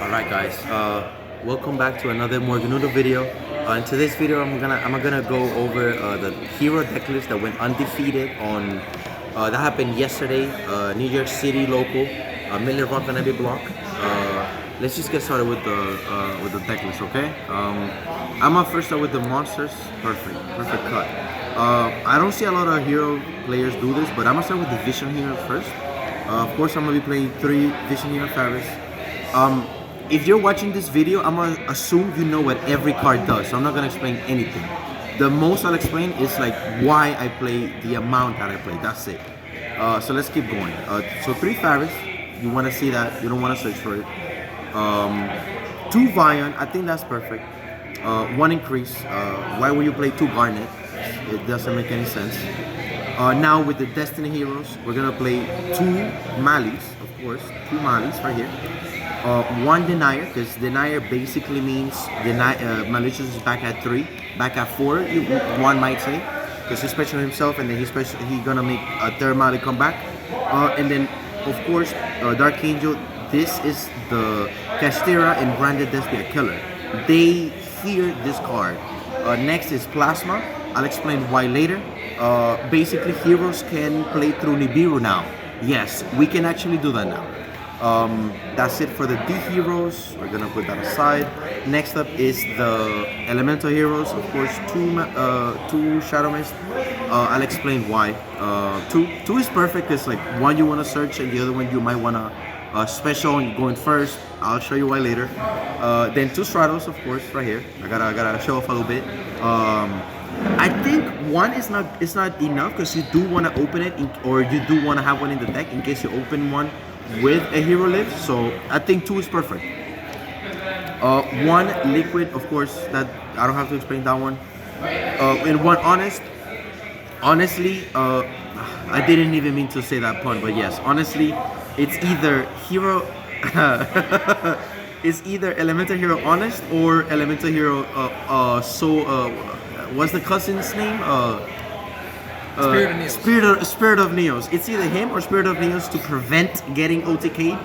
Alright guys, welcome back to another Muerganudo video. In today's video I'm gonna go over the hero deck list that went undefeated on that happened yesterday, New York City local, Miller Rock and Abbey block. Let's just get started with the deck list, okay? I'm gonna first start with the monsters. Perfect cut. I don't see a lot of hero players do this, but I'm gonna start with the Vision Hero first. Of course, I'm gonna be playing 3 Vision Hero Faris. If you're watching this video, I'm gonna assume you know what every card does, so I'm not gonna explain anything. The most I'll explain is like why I play, the amount that I play, that's it. So let's keep going. So 3 Faris, you wanna see that, you don't wanna search for it. 2 Vion, I think that's perfect. 1 increase, why would you play 2 Garnet? It doesn't make any sense. Now with the Destiny Heroes, we're gonna play 2 Malis, of course, 2 Malis right here. 1 Denier, because Denier basically means Malicious is back at 3, back at 4, one might say, because he's special himself, and then he's gonna make a 3rd Mali come back. And then, of course, Dark Angel. This is the Kashtira and Branded Despia killer. They fear this card. Next is Plasma. I'll explain why later. Basically, heroes can play through Nibiru now. Yes, we can actually do that now. That's it for the D heroes. We're gonna put that aside. Next up is the elemental heroes. Of course, 2 Shadow Mist. I'll explain why. 2 is perfect. It's like one you wanna search, and the other one you might wanna special and going first. I'll show you why later. Then 2 Stratos, of course, right here. I gotta show off a little bit. I think 1 is not enough, because you do want to open it or you do want to have one in the deck in case you open one with a hero lift. So I think 2 is perfect. 1 liquid, of course, that I don't have to explain that one. And 1 honestly, I didn't even mean to say that pun, but yes, honestly, it's either hero it's either elemental hero honest or elemental hero what's the cousin's name? Spirit of Neos. It's either him or Spirit of Neos to prevent getting OTK.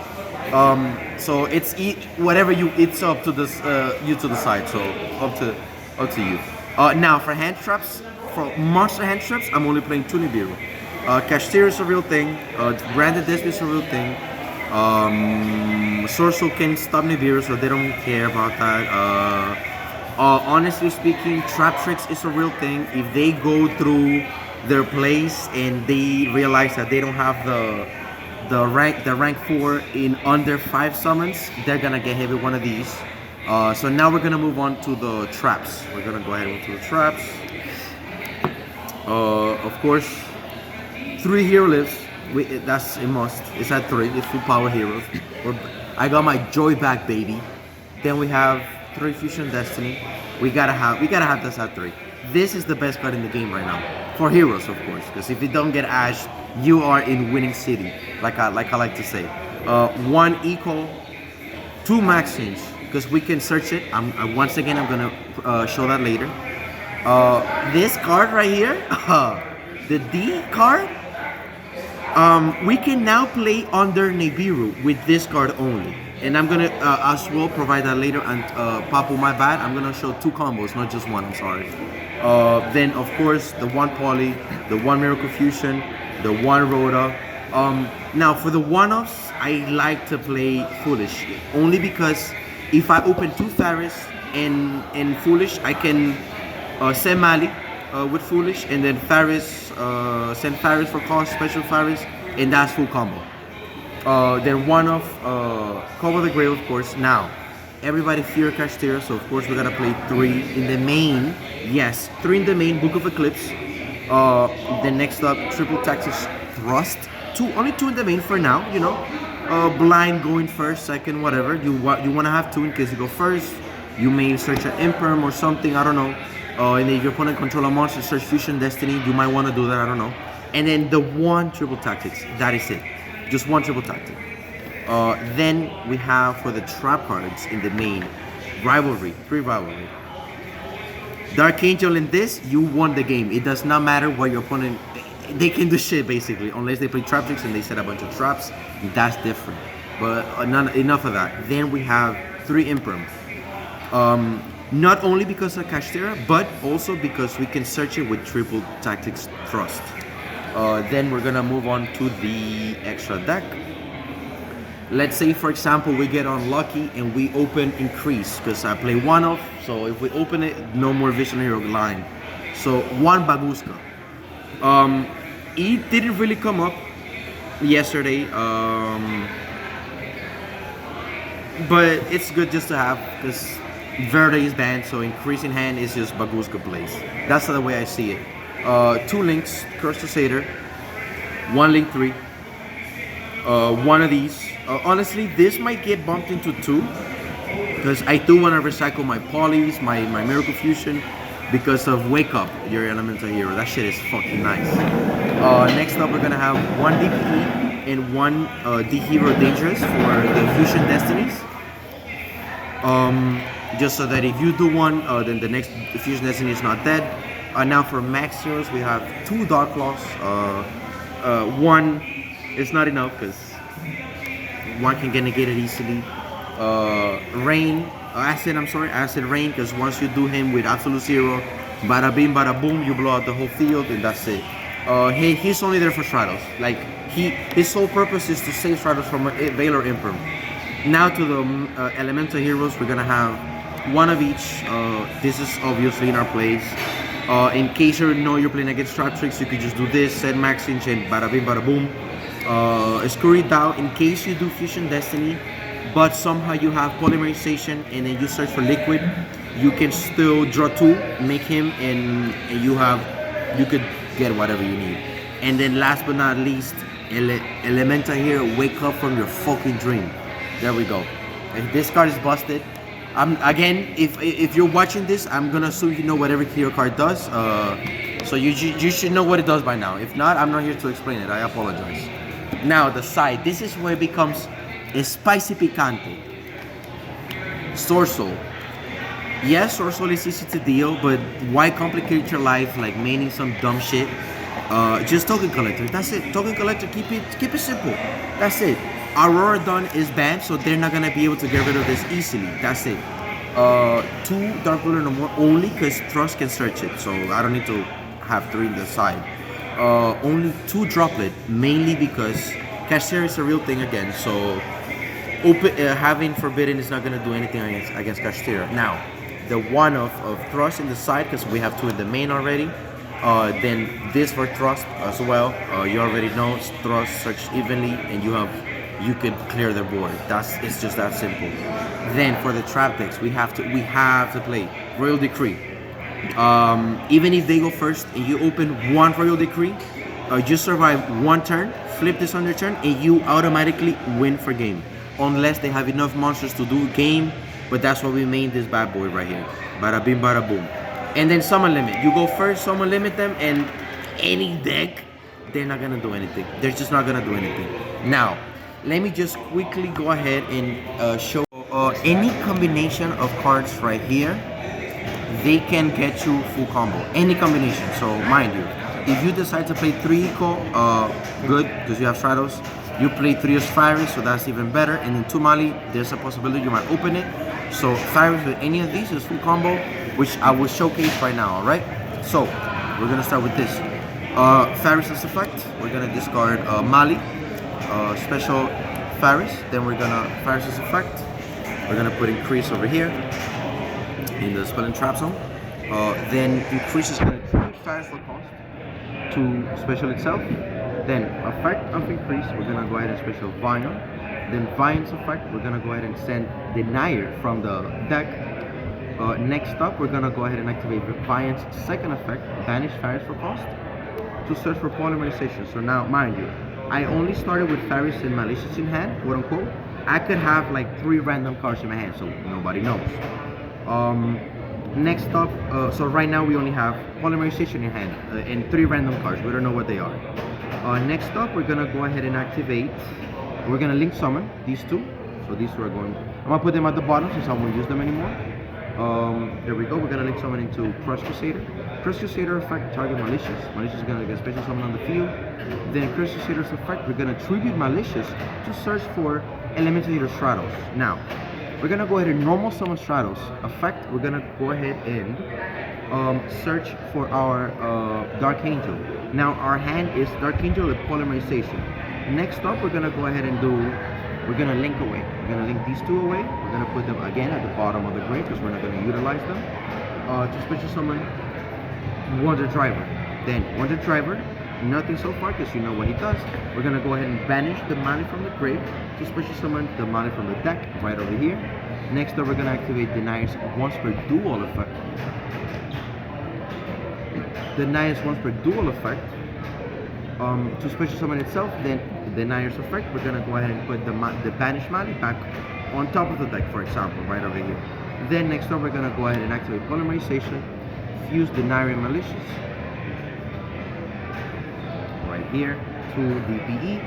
So it's whatever you. It's up to this you to decide. So up to you. Now for hand traps, for monster hand traps, I'm only playing 2 Nibiru. Kashtira is a real thing. Branded Despia is a real thing. Swordsoul can stop Nibiru, so they don't care about that. Honestly speaking, Trap Tricks is a real thing. If they go through their plays and they realize that they don't have the rank 4 in under 5 summons, they're gonna get hit with one of these. So now we're gonna move on to the traps. We're gonna go ahead and go to the traps. Of course, 3 hero lives. That's a must. It's at 3. It's 3 power heroes. I got my joy back, baby. Then we have 3 Fusion Destiny. We gotta have this at 3. This is the best card in the game right now for heroes, of course. Because if you don't get Ash, you are in winning city, like I like to say. 1 Eco, 2 Max Change, because we can search it. Once again, I'm gonna show that later. This card right here, the D card. We can now play under Nibiru with this card only, and I'm gonna as well provide that later. And Papu, my bad, I'm gonna show 2 combos, not just 1. I'm sorry. Then of course the 1 Poly, the 1 Miracle Fusion, the 1 Rhoda. Now for the one-offs, I like to play Foolish, only because if I open 2 Faris and Foolish, I can send Mali with Foolish, and then Faris, send Faris for cost, special Faris, and that's full combo. Then one of Cover the Grail, of course. Now, everybody fear Kashtira, so of course we're gonna play 3 in the main. Yes, 3 in the main, Book of Eclipse. Then next up, Triple Taxis Thrust. Only 2 in the main for now, you know. Blind going first, second, whatever. You wanna have 2 in case you go first. You may search an Imperm or something, I don't know. And then if your opponent control a monster, search Fusion Destiny, you might want to do that, I don't know. And then the 1 Triple Tactics, that is it. Just 1 Triple Tactic. Then we have for the trap cards in the main, Rivalry, 3 Rivalry. Dark Angel in this, you won the game. It does not matter what your opponent, they can do shit basically, unless they play trap tricks and they set a bunch of traps, that's different. But enough of that. Then we have 3 Imprim. Not only because of Kashtira, but also because we can search it with triple tactics thrust. Then we're gonna move on to the extra deck. Let's say, for example, we get unlucky and we open increase, because I play 1 off, so if we open it, no more Visionary line. So 1 Baguska. It didn't really come up yesterday, but it's good just to have, because Verde is banned, so increase in hand is just Baguska plays. That's the way I see it. 2 links, Curse Crusader, 1 link 3, 1 of these. Honestly, this might get bumped into 2, because I do want to recycle my polys, my Miracle Fusion, because of Wake Up, your Elemental Hero. That shit is fucking nice. Next up, we're gonna have 1 DPE and 1 D-Hero Dangerous for the Fusion Destinies. Just so that if you do 1, then the next Fusion Destiny is not dead. Now for Max Heroes, we have 2 Dark Claws. 1 is not enough, because 1 can get negated easily. Rain, Acid Rain, because once you do him with Absolute Zero, bada bing, bada boom, you blow out the whole field, and that's it. He's only there for Stratos. Like, his sole purpose is to save Stratos from Valor Imprim. Now to the Elemental Heroes, we're gonna have 1 of each. This is obviously in our plays. In case you know you're playing against Trap Tricks, you could just do this, set Max Inch, and bada bing, bada boom. Screw it down in case you do Fusion Destiny, but somehow you have Polymerization and then you search for Liquid, you can still draw 2, make him, and you could get whatever you need. And then last but not least, Elemental Hero, wake up from your fucking dream. There we go. If this card is busted, again, if you're watching this, I'm gonna assume you know what every hero card does. So you should know what it does by now. If not, I'm not here to explain it. I apologize. Now the side. This is where it becomes spicy picante. Swordsoul. Yes, Swordsoul is easy to deal, but why complicate your life like maining some dumb shit? Just Token Collector. That's it. Token Collector. Keep it simple. That's it. Aurora Dawn is banned, so they're not gonna be able to get rid of this easily. That's it. 2 Dark Ruler no more, only because Thrust can search it, so I don't need to have 3 in the side. Only 2 Droplet, mainly because Kashtira is a real thing again, so having Forbidden is not gonna do anything against Kashtira. Now, the 1 of Thrust in the side, because we have 2 in the main already. Then this for Thrust as well. You already know Thrust search evenly, and you can clear the board. It's just that simple. Then for the trap decks, we have to play Royal Decree. Even if they go first and you open 1 Royal Decree, you survive 1 turn, flip this on your turn, and you automatically win for game. Unless they have enough monsters to do game, but that's why we made this bad boy right here. Bada bing, bada boom. And then Summon Limit. You go first, Summon Limit them, and any deck, they're not gonna do anything. They're just not gonna do anything. Now, let me just quickly go ahead and show any combination of cards right here. They can get you full combo. Any combination. So mind you, if you decide to play 3 eco, good, because you have Stratos. You play 3 Osiris, so that's even better. And then 2 Mali, there's a possibility you might open it. So Osiris with any of these is full combo, which I will showcase right now. All right. So we're gonna start with this. Faris' effect. We're gonna discard Mali. Special Faris, then we're gonna Faris' effect. We're gonna put increase over here in the spell and trap zone. Then increase is gonna tribute Faris for cost to special itself. Then effect of increase, we're gonna go ahead and special Vion. Then Vion's effect, we're gonna go ahead and send Denier from the deck. Next up, we're gonna go ahead and activate Vion's second effect, banish Faris for cost to search for polymerization. So now, mind you, I only started with Faris and Malicious in hand, quote unquote. I could have like 3 random cards in my hand, so nobody knows. Next up, so right now we only have Polymerization in hand and 3 random cards. We don't know what they are. Next up, we're gonna go ahead and activate. We're gonna link summon these 2. So these 2 are going. I'm gonna put them at the bottom since I won't use them anymore. There we go. We're gonna link summon into Crush Crusader. Crush Crusader effect, target Malicious. Malicious is gonna get special summon on the field. Then Crush Crusader's effect, we're gonna tribute Malicious to search for Elemental Hero Stratos. Now, we're gonna go ahead and normal summon Stratos. Effect, we're gonna go ahead and search for our Dark Angel. Now our hand is Dark Angel with Polymerization. Next up, we're gonna go ahead and we're gonna link away. We're gonna link these two away. We're gonna put them again at the bottom of the grave because we're not gonna utilize them. To special summon Wonder Driver. Then Wonder Driver, nothing so far because you know what he does. We're gonna go ahead and banish the mana from the grave to special summon the mana from the deck right over here. Next up, we're gonna activate Denier's once per dual effect. Denier's once per dual effect. To special summon itself, then Denier's effect, we're gonna go ahead and put the banished mana back on top of the deck, for example, right over here. Then next up, we're gonna go ahead and activate Polymerization, fuse Denier Malicious right here to DPE.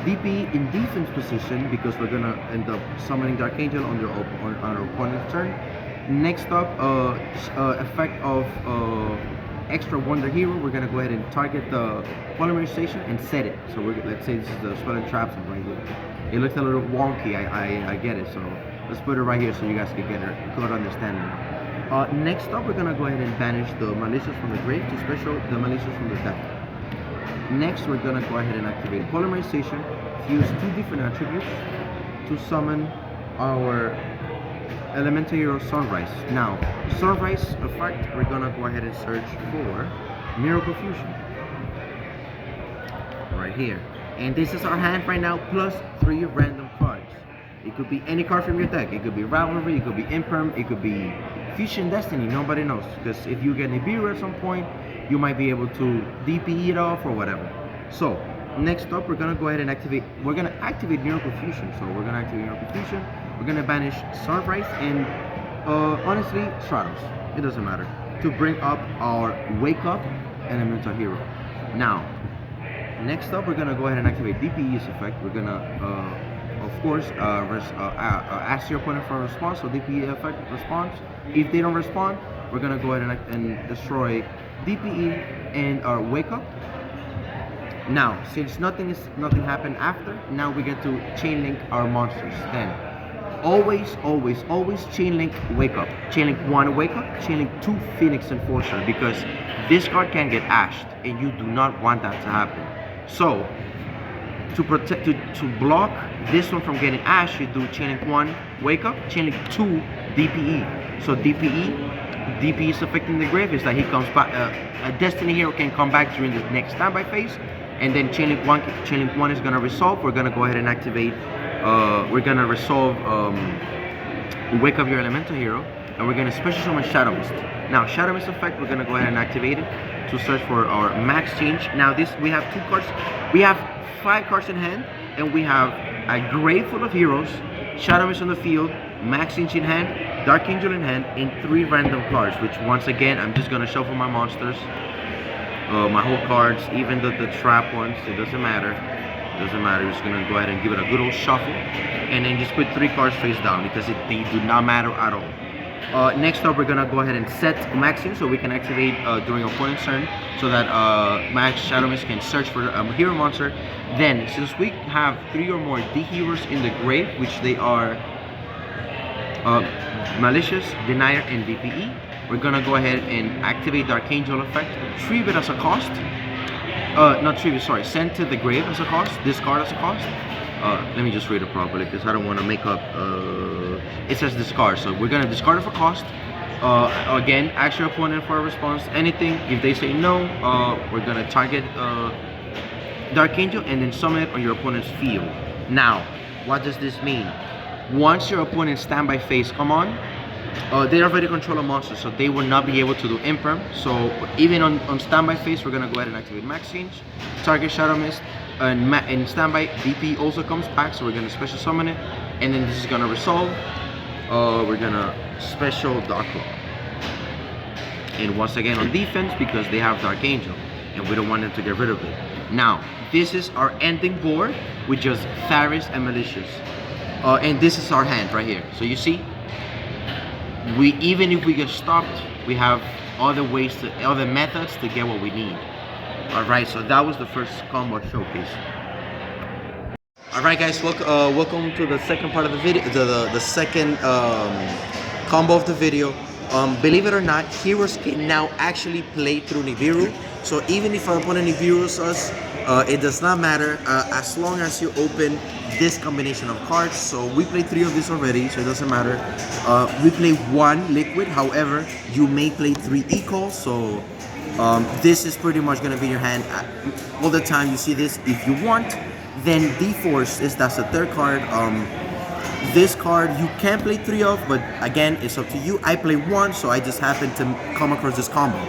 DPE in defense position because we're gonna end up summoning Dark Angel on our opponent's turn. Next up, effect of extra Wonder Hero, we're gonna go ahead and target the Polymerization and set it. So let's say this is the Spell and Traps right here. It looks a little wonky, I get it. So let's put it right here so you guys can get a good understanding. Next up, we're gonna go ahead and banish the Malicious from the grave to special the Malicious from the deck. Next, we're gonna go ahead and activate Polymerization, fuse two different attributes to summon our Elemental Hero Sunrise. Now, Sunrise effect, we're gonna go ahead and search for Miracle Fusion right here. And this is our hand right now, plus 3 random cards. It could be any card from your deck. It could be Rivalry, it could be Imperm, it could be Fusion Destiny, nobody knows. Because if you get Nibiru at some point, you might be able to DPE it off or whatever. So, next up, we're gonna go ahead and activate Miracle Fusion. So we're gonna activate Miracle Fusion. We're gonna banish Sunrise and honestly, Stratos. It doesn't matter. To bring up our Wake Up Elemental Hero. Now, next up, we're gonna go ahead and activate DPE's effect. We're gonna, of course, ask your opponent for a response. So DPE effect response. If they don't respond, we're gonna go ahead and destroy DPE and our Wake Up. Now, since nothing happened after, now we get to chain link our monsters. Then, always chain link Wake Up. Chain link 1 Wake Up, chain link 2 Phoenix Enforcer because this card can get ashed and you do not want that to happen. So, to block this one from getting ashed, you do chain link 1 Wake Up, chain link 2 DPE. So DPE is affecting the grave is that he comes back. A Destiny Hero can come back during the next standby phase, and then chain link 1 is gonna resolve. We're gonna go ahead and activate. We're gonna resolve. Wake Up your Elemental Hero, and we're gonna special summon Shadow Mist. Now, Shadow Mist effect, we're gonna go ahead and activate it to search for our max change. Now, we have 2 cards. We have 5 cards in hand, and we have a grave full of heroes, Shadow Mist on the field, max change in hand, Dark Angel in hand, and 3 random cards, which once again, I'm just gonna shuffle my monsters, my whole cards, even the trap ones, it doesn't matter. We're just gonna go ahead and give it a good old shuffle, and then just put 3 cards face down because they do not matter at all. Next up, we're gonna go ahead and set Maxing so we can activate during opponent's turn, so that Max Shadow Mist can search for a hero monster. Then, since we have 3 or more D heroes in the grave, which they are Malicious, Denier, and DPE, we're gonna go ahead and activate the Archangel effect, retrieve it as a cost. Not retrieve it, sorry, send to the grave as a cost, discard as a cost. Let me just read it properly because I don't want to make up. It says discard, so we're gonna discard it for cost. Again, ask your opponent for a response. Anything, if they say no, we're gonna target Dark Angel and then summon it on your opponent's field. Now, what does this mean? Once your opponent's standby phase come on, they already control a monster, so they will not be able to do Imperm. So even on standby phase, we're gonna go ahead and activate Max Change, target Shadow Mist, and standby DP also comes back, so we're gonna special summon it, and then this is gonna resolve. We're gonna special Dark Claw, and once again on defense because they have Dark Angel, and we don't want them to get rid of it. Now, this is our ending board with just Tharis and Malicious, and this is our hand right here. So you see, even if we get stopped, we have other methods to get what we need. Alright, so that was the first combo showcase. All right, guys, welcome to the second part of the video, the second combo of the video. Believe it or not, heroes can now actually play through Nibiru. So even if our opponent Nibiru's us, it does not matter as long as you open this combination of cards. So we played 3 of these already, so it doesn't matter. We play 1 liquid, however, you may play 3 equals. So this is pretty much gonna be your hand all the time. You see this if you want. Then D-Force that's the third card. This card you can play 3 of, but again, it's up to you. I play 1, so I just happened to come across this combo.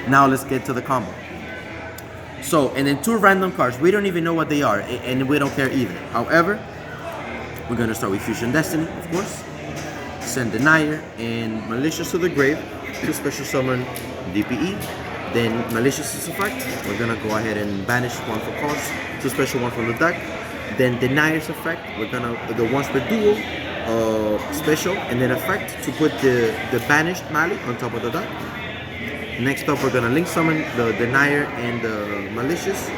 Now let's get to the combo. So, and then 2 random cards. We don't even know what they are, and we don't care either. However, we're gonna start with Fusion Destiny, of course. Send Denier and Malicious to the grave to special summon DPE. Then Malicious is effect. We're gonna go ahead and banish 1 for cost to special 1 from the deck. Then Denier's effect. We're gonna the once per duel special and then effect to put the banished Mali on top of the deck. Next up, we're gonna link summon the Denier and the Malicious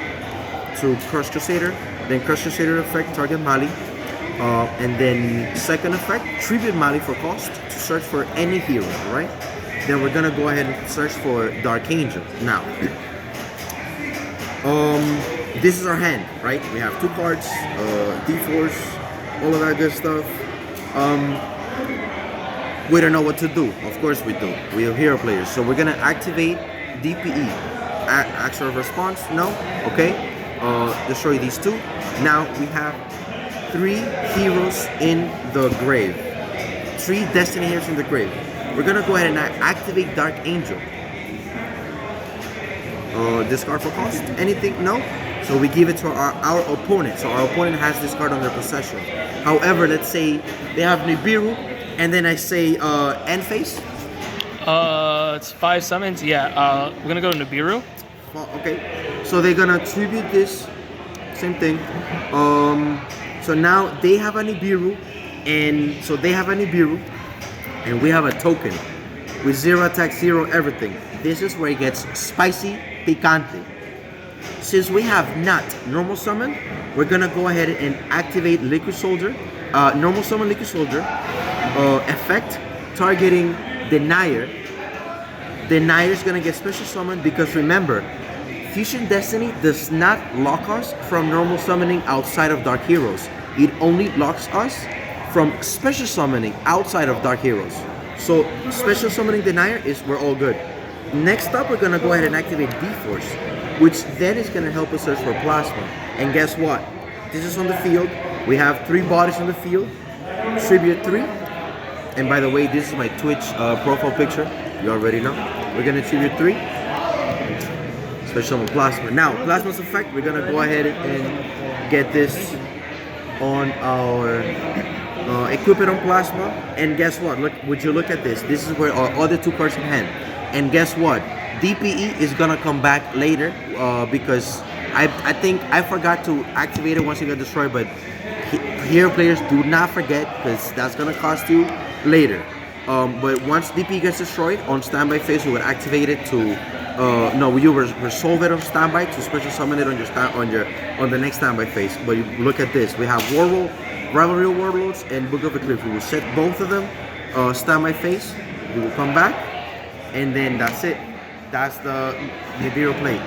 to Crush Crusader. Then Crush Crusader effect target Mali. And then second effect, tribute Mali for cost to search for any hero, right? Then we're gonna go ahead and search for Dark Angel. Now, this is our hand, right? We have 2 cards, D-Force, all of that good stuff. We don't know what to do. Of course we do. We are hero players, so we're gonna activate DPE. Action of response, no, okay. Destroy these 2. Now we have 3 heroes in the grave. 3 Destiny heroes in the grave. We're gonna go ahead and activate Dark Angel. Discard for cost. Anything? No. So we give it to our opponent. So our opponent has this card on their possession. However, let's say they have Nibiru, and then I say end phase. It's 5 summons. Yeah. We're gonna go to Nibiru. Okay. So they're gonna tribute this. Same thing. So now they have a Nibiru, and so they have a Nibiru. And we have a token with 0 attack, 0 everything. This is where it gets spicy, picante. Since we have not normal summon, we're gonna go ahead and activate Liquid Soldier. Normal summon Liquid Soldier. Effect targeting Denier. Denier is gonna get special summon because remember, Fusion Destiny does not lock us from normal summoning outside of Dark Heroes. It only locks us from special summoning outside of Dark Heroes. So special summoning Denier is we're all good. Next up, we're gonna go ahead and activate D-Force, which then is gonna help us search for Plasma. And guess what? This is on the field. We have 3 bodies on the field. Tribute 3. And by the way, this is my Twitch profile picture. You already know. We're gonna tribute 3. Special summon Plasma. Now, Plasma's effect, we're gonna go ahead and get this on our equip it on Plasma, and guess what? Look, would you look at this? This is where our other 2 cards in hand. And guess what? DPE is gonna come back later because I think I forgot to activate it once it got destroyed. But hero players, do not forget because that's gonna cost you later. But once DPE gets destroyed on standby phase, we would activate it to no, you resolve it on standby to special summon it on the next standby phase. But you look at this. We have Warlord, Rivalry of Warlords, and Book of Eclipse. We will set both of them standby phase. We will come back, and then that's it. That's the Nibiru play.